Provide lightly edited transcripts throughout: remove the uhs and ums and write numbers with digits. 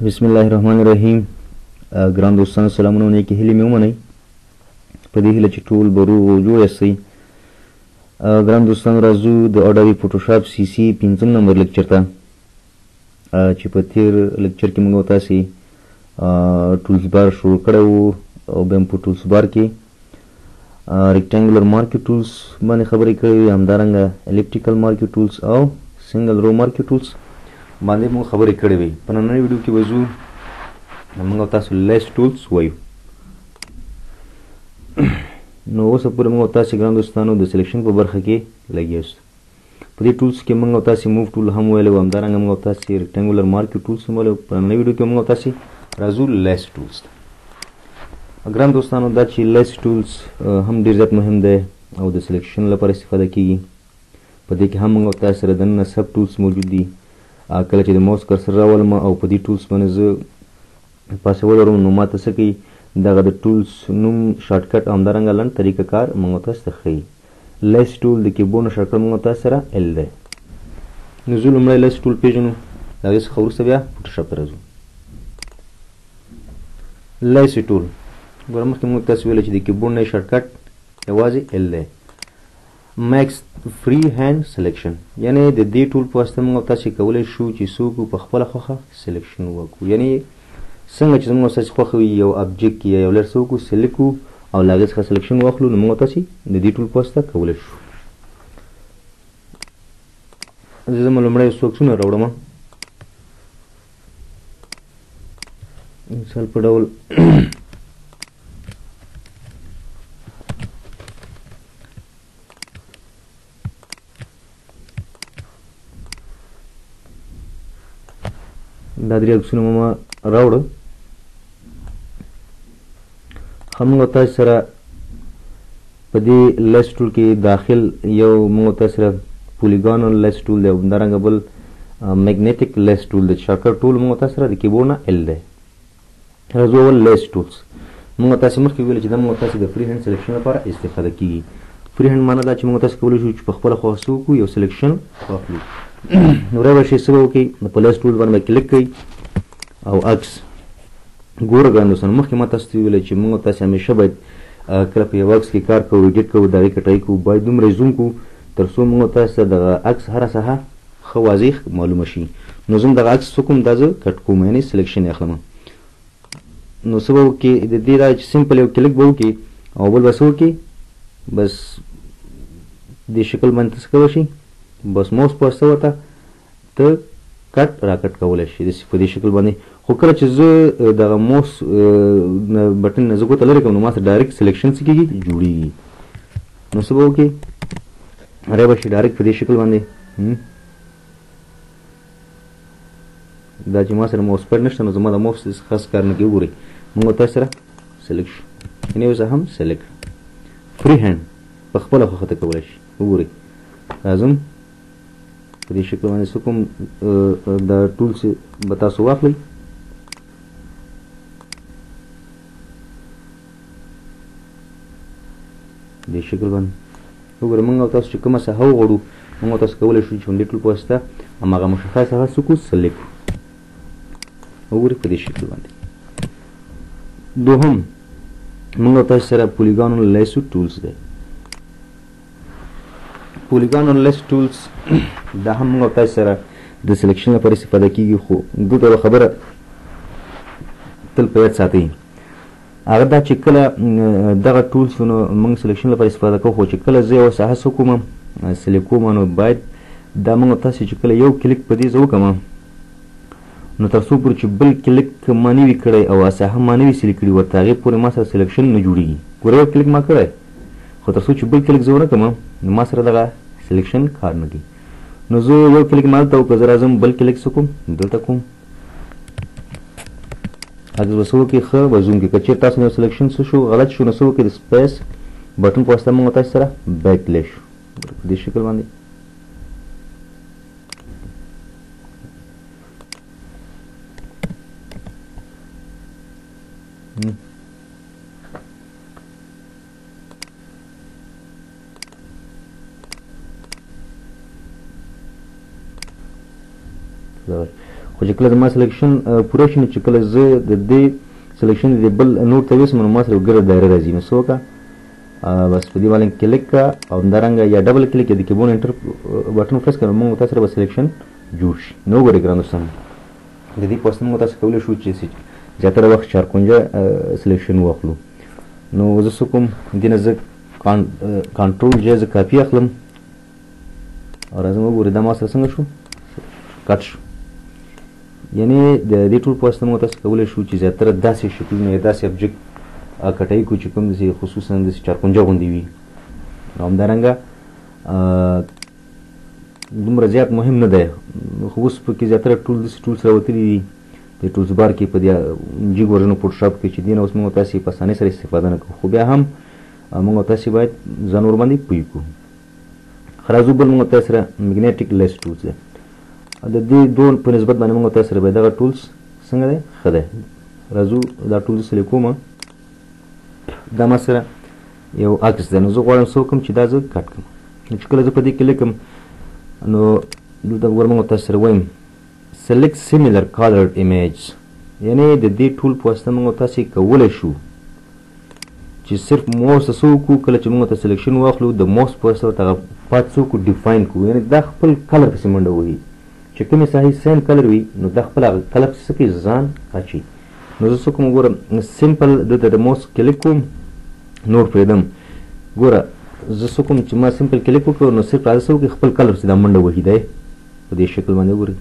بسم الله الرحمن الرحیم. ګران دوستانو سلامونه، نیکې هیلې مې ومنئ. په دې هیله چې ټول به روغ او جوړ یاستئ. ګران دوستانو راځو د اډوبي فوټوشاپ سی سی 5 نمبر لیکچر ته، چې په تیر لیکچر کې موږ تاسې ټولز بار شروع کړی و او بیا هم په ټولز بار کې ریکټانګولر مارکي ټولز باندې خبرې کړې وې، همدارنګه الیپټیکل مارکي ټولز او سنګل رو مارکي ټولز باندې موږ خبرې کړې وې. په نننۍ ویډیو کې به ځو موږ تاسو لیس ټولز وایو. نو اوسه پورې موږ تاسې ګران دوستانو د سلیکشن په برخه کې لګیا یاست. په دې ټولز کې موږ تاسې موو ټول هم ویلی و، همدارنګه موږ تاسې ریکټانګولر مارکي ټولز هم ویلی و. په نننۍ ویډیو کې موږ تاسې راځو لیس ټولز ته. ګران دوستانو دا چې لیس ټولز هم ډېر زیات مهم دی او د سلیکشن لپاره استفاده کیږي. په دې کې هم موږ تاسې سره دننه سب ټولز موجود دي. کله چې د ماوس کرسر راولم او په دې ټولز باندې زه پاسورډ ورم، نو ماته څه کوي، دغه د ټولز نوم شارټکټ او همدارنګه لنډ طریقه کار موږ تاسو ته ښیي. لیس ټول د کیبورډ نه شارټکټ موږ تاسو سره ال دی. نو زه لومړی لیس ټول پېژنو، د هغې څخه وروسته بیا فوټوشاپ ته راځو. لیس ټول ګوره مخکې موږ تاسو ویلی چې د کیبورډ نه یې شارټکټ یوازې ال دی. میکس فری هینډ سلیکشن، یعنی د دې ټول په واسطه موږ تاسې کولی شو چې څوک په خپله خوښه سلیکشن وکړو. یعنی څنګه چې زموږ تاسې خوښه وي یو ابجیکټ کې یا یو لر څه وکړو سلیکټ کړو او له هغې څخه سلیکشن واخلو، نو موږ تاسې د دې ټول په واسطه کولی شو. زه زما لومړی څو عکسونه راوړم. مثال په ډول دا 3 عکسونه ما راوړه. همغه تاسو سره په دې لیس ټول کې داخل یو موږ تاسو سره پولیګانل لیس ټول دی، همدارنګه بل میګنیټیک لیس ټول دی. شارټکټ ټول موږ تاسو سره د کیبورډ نه ال دی. راځو اول لیس ټولز. موږ تاسو مخکې ویل چې دا موږ تاسو د فری هینډ سلیکشن لپاره استفاده کیږي. فری هینډ معنا دا چې موږ تاسو کولی شو چې په خپله خوښه څه وکړو، یو سلیکشن واخلو. نو وروی به شئ څه به وکړئ، په لیس ټول باندې به کلیک کوئ او عکس ګوره ګران دوستانو، مخکې ما تاسو ته ویلی چې موږ تاسې همیشه باید کله په یو عکس کې کار کوو، ایډیټ کوو، د هغې کټایي کوو، باید دومره زوم کوو تر څو موږ تاسو ته دغه عکس هره ساحه ښه واضح معلومه شي. نو زه دغه عکس څه کوم، دا زه کټ کوم، یعنې سلیکشن یې اخلم. نو څه به وکړې، د دې دا چې سمپل یو کلیک به وکړې او بل به څه وکړې، بس دې شکل باندې ته څه کولی شي، بس موس په واسطه ورته ته کټ را کټ کولی شي په دې شکل باندې. خو کله چې زه دغه موس بټن نه زه ګوته لرې کړم، نو ما سره ډایرکټ سلیکشن څه کېږي، جوړېږي. نو څه به وکړې، رای به شي ډایرکټ په دې شکل باندې. دا چې ما سره موس پیډ نشته، نو زما د موس خاص کار نه کوي. وګورئ موږ تاسو سره سلیکټ شو، یعنې اوس هم سلیکټ فری هینډ په خپله خوښه ته کولی شي. وګورئ راځم په دې شکل باندې څه کوم، دا ټولز به تاسو واخلئ. دې شکل باندې وګورئ موږ او تاسو چې کومه ساحه وغواړو، موږ تاسو کولی شو چې همدې ټول په واسطه هماغه مشخصه ساحه څه کړو، سلیکټ کړو. وګورئ په دې شکل باندې. دوهم موږ تاسو سره پولیګانل لیس ټولز دی. پولیګانل لیس ټولز دا هم موږ تاسو سره د سلیکشن لپاره استفاده کیږي، خو دلته یوه خبره تل په یاد ساتئ، هغه دا چې کله دغه ټولز نو موږ سلیکشن لپاره استفاده کوو، خو چې کله زه یوه ساحه څه کوم سلیکټ کوم، نو باید دا موږ تاسې چې کله یو کلیک په دې زه وکړم، نو تر څو پورې چې بل کلیک ما نه وي کړی او ساحه ما نه وي سلیکټ کړي، ورته هغې پورې ما سره سلیکشن نه جوړېږي. ګوره یو کلیک ما کړی، خو تر څو چې بل کلیک زه ونه کړم، نو ما سره دغه سلیکشن کار نه کوي. نو زه یو کلیک ما دلته وکړه، زه راځم بل کلیک څه کوم، دلته کوم عکس به څه وکړي، ښه به زوم کړي. که چېرې تاسو نه سلیکشن څه شو غلط شو، نو څه وکړئ، د سپیس بټن په واسطه موږ تاسو سره بیک تللی شو په دې شکل باندې. خو چې کله زما سلیکشن پوره شي نو چې کله زه د دې سلیکشن د بل نور ته ویسم نو ما سره ګرده دایره راځي. نو څه وکړه بس په دې باندې کلیک کړه او همدارنګه یا ډبل کلیک د کیبورډ انټر بټن پریس کړه موږ تاسو سره به سلیکشن جوړ شي. نو ګورئ ګرانو دوستانو د دې په واسطه موږ تاسو کولی شو چې زیاتره وخت چارکونجه سلیکشن واخلو. نو زه څه کوم دې نه زه کنټرول جې زه کاپي اخلم او راځم وګورئ دا ما سره څنګه شو کټ شو. یعنی د دې ټول په واسطه موږ تاسو کولی شو چې زیاتره داسې شکلونه یا داسې ابجکټ کټای کو چې کوم داسې خصوصا داسې چارکونجه غوندې وي. نو همدارنګه دومره زیات مهم نه دی خو اوس پکې زیاتره ټول داسې ټولس راوتلي دي د ټولز بار کې په دې جیګ ورژن فوټوشاپ کې چې دې نه اوس موږ تاسې په اسانۍ سره استفاده نه کوو. خو بیا هم موږ تاسې باید ځان ورباندې پوه کړو. راځو بل موږ تاسې سره میګنیټیک لیس ټولز دی. د دې دوه په نسبت باندې موږ تاسې سره باید دغه ټولز څنګه دی ښه دی. راځو دا ټولز سلیکټ کوم. دا ما سره یو عکس دی. نو زه غواړم څه وکړم چې دا زه کټ کړم. نو چې کله زه په دې کلیک کړم نو دلته ور موږ تاسو سره وایم select similar colored image. یعنی د دې ټول په واسطه موږ تاسو کولی شو چې صرف موس څه وکړو کله چې موږ ته سلیکشن واخلو د موس په واسطه ورته پات څه وکړو ډیفاین کړو. یعنی دا خپل کلر پسې منډه وهي چې کومې ساحې سیم کلر وي نو دا خپل هغه کلر پسې څه کوي ځان اچوي. نو زه څه کوم ګوره سمپل دلته د موس کلیک کوم نور پرېږدم. ګوره زه څه کوم چې ما سمپل کلیک وکړو نو صرف راځه څه وکړي خپل کلر پسې دا منډه وهي دی په دې شکل باندې وګورئ.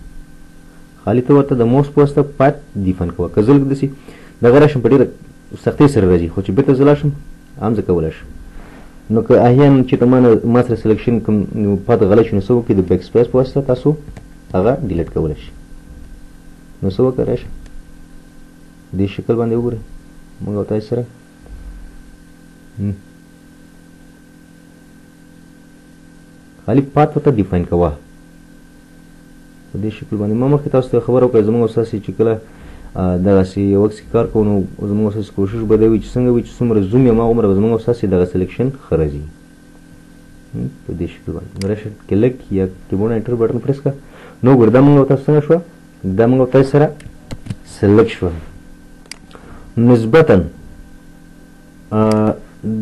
خالي ته ورته د موس په واسطه پات ډیفاین کوه. که زه لږ داسې دغه راشم په ډېره سختۍ سره راځي خو چې بېرته زه لاړ شم هم زه کولی شم. نو که احیانا چېرته ما سره سلیکشن کوم پات غلط شي نو څه وکړئ د بیک سپیس په واسطه تاسو هغه ډیلیټ کولی شئ. نو څه وکړئ راشه دې شکل باندې وګورئ موږ او تاسو سره خالي پات ورته ډیفاین کوه په دې شکل باندې. ما مخکې تاسو ته خبره وکړه زموږ استاسې چې کله دغسې یو عکس کار کوو نو زموږ استاسې کوشش به دا وي چې څنګه وي چې څومره زوم یم هغومره به زموږ استاسې دغه سلیکشن ښه راځي په دې شکل باندې. راشه کلیک یا کیبورډ انټر بټن پریس کړه. نو ګوره دا موږ تاسو څنګه شوه دا موږ تاسو سره سلیکټ شوه. نسبتا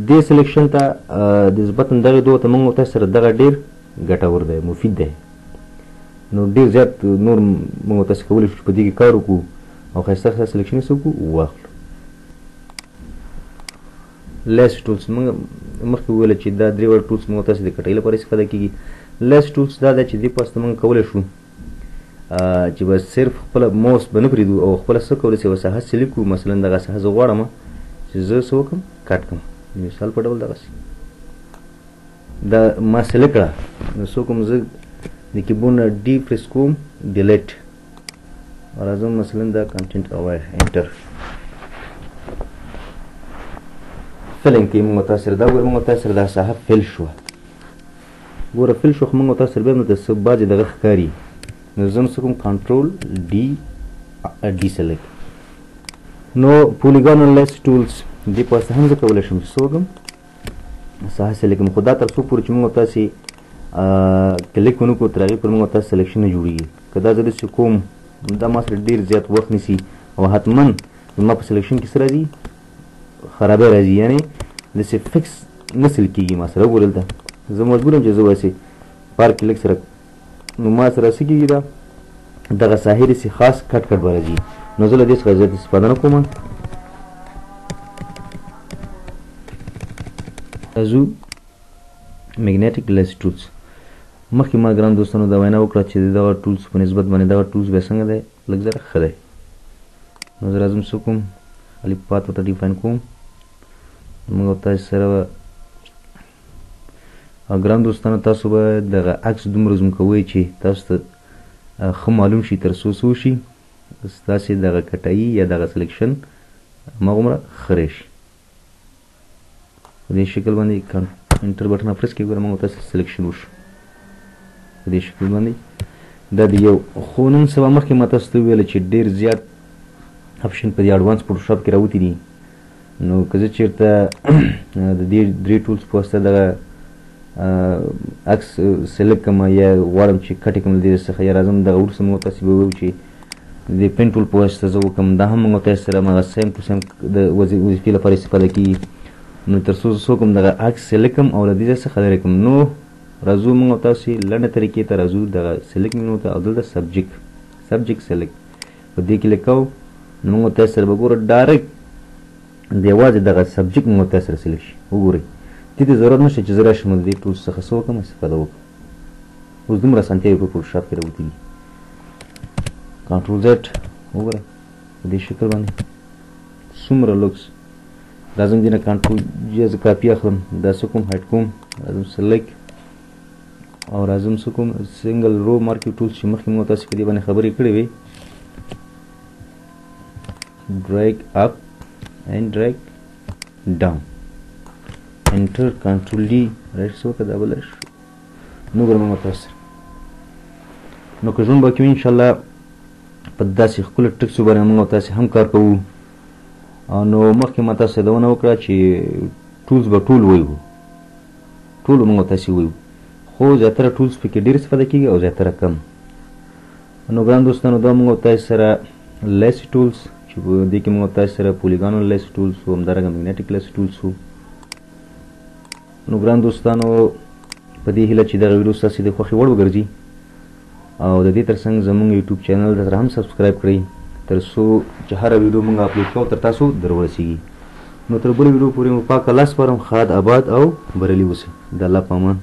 دې سلیکشن ته نسبتا دغې دوه ته موږ تاسو سره دغه ډېر ګټور دی مفید دی. نو ډېر زیات نور موږ تاسو کولی شو چې په دې کې کار وکړو او ښایسته ښایسته سلیکشن یې څه وکړو واخلو. لیس ټولس موږ مخکې وویله چې دا درې وړه ټولس موږ تاسو د کټۍ لپاره استفاده کېږي. لیس ټولس دا ده چې دې په واسطه موږ کولی شو چې بس صرف خپله موس به نه پرېږدو او خپله څه کولی شو یوه ساحه سلیکټ کړو. مثلا دغه ساحه زه غواړم چې زه څه وکړم کټ کړم مثال په ډول دغسې دا ما سلیکټ کړه نو څه وکړم زه د کیبورډ نه ډي پریس کوم ډیلیټ او راځم مثلا دا کنټینټ اوایډ انټر فلنګ کې موږ تاسو سره دا ګوره موږ تاسو سره دا ساحه فل شوه. ګوره فل شو خو موږ تاسو سره بیا نو د څه بعضې دغه ښکاري. نو زه څه کوم کنټرول ډي سلیکټ. نو پولیګانل لیس ټولز دې په واسطه هم زه کولی شم چې څه وکړم ساحه سلیکټ کړم. خو دا تر څو پورې چې موږ تاسې کلیک ونه کړو تر هغې پورې موږ تاسو سلیکشن نه جوړېږي. که دا زه داسې کوم دا ما سره ډېر زیات وخت نیسي او حتما زما په سلیکشن کې څه راځي خرابی راځي. یعنې داسې فکس نه سل کېږي ما سره. وګورئ دلته زه مجبور یم چې زه داسې بار کلیک سره نو ما سره څه کېږي دا دغه ساحې داسې خاص کټ کټ به راځي. نو زه له دې څخه زیات استفاده نه کوم. راځو میګنیټیک لیس ټولز. مخکې ما ګران دوستانو دا وینا وکړه چې دغه ټولز په نسبت باندې دغه ټولز بیا څنګه دی لږ ذره ښه دی. نو زه راځم څه کوم الف پات ورته ډیفاین کوم. موږ تاسو سره ګران دوستانو تاسو به دغه عکس دومره زوم کوئ چې تاسو ته ښه معلوم شي تر څو څه وشي ستاسې دغه کټایي یا دغه سلیکشن هماغومره ښه شي. په دې شکل باندې انټر بټن پریس کړئ. ګوره موږ تاسو سلیکشن وشو په دې شکل باندې. دا د یو خو نن سبا مخکې ما تاسو ته وویله چې ډېر زیات اپشن په دې اډوانس فوټوشاپ کې راوتي دي. نو که زه چېرته د دې درې ټولز په واسطه دغه عکس سلیکټ کړم یا غواړم چې کټ یې کړم له دې څخه یا راځم دغه وروسته موږ تاسې به ووایو چې د پین ټول په واسطه زه وکړم دا هم موږ تاسو سره مغه سیم ټو سیم د وظیفې لپاره استفاده کیږي نو تر څو زه کوم دغه عکس سلیکټ کړم او له دې څخه لرې کړم نو راځو موږ تاسو لنډه طریقې ته راځو دغه سلیکټ مینو ته او دلته سبجیکټ سلیکټ په دې کې لیکو نو موږ تاسو سره به ګورو ډایرکټ د یوازې دغه سبجیکټ موږ تاسو سره سلیکټ شي وګورئ دې ته ضرورت نشته چې زه راشم د دې ټول څخه څه وکړم استفاده وکړم اوس دومره اسانتیاوې په فوټوشاپ کې راوتلي کنټرول زد وګوره په دې شکل باندې څومره لوکس راځم دې نه کنټرول جی زه کاپي اخلم دا څه کوم هایډ کوم راځم سلیکټ او راځم څه کوم سنګل رو مارکیټ ټولز چې مخکې موږ تاسو په دې باندې خبرې کړې وې drag up and drag down enter control D right سو کدا بلش نو ګرمه تاسو نو که ژوند باقي ان شاء الله په داسې خپل ټکسو باندې موږ تاسو هم کار کوو نو مخکې ما تاسو دا ونه وکړه چې ټولز به ټول وایو ټول موږ تاسو وایو خو زیاتره ټولز پکې ډېر استفاده کیږي او زیاتره کم نو ګران دوستانو دا موږ تاسو سره لیس ټولز چې په دې کې موږ تاسو سره پولیګانو لیس ټولز او همدارنګه میګنیټیک لیس ټولز وو نو ګران دوستانو په دې هیله چې دغه ویډیو ستاسو د خوښې وړ وګرځي او د دې ترڅنګ زموږ یوټیوب چینل ته هم سبسکرایب کړئ تر څو چې هره ویډیو موږ اپلوډ کوو تر تاسو درورسیږي نو تر بلې ویډیو پورې مو پاک الله سپارم ښاد آباد او بریالي اوسئ د الله په امان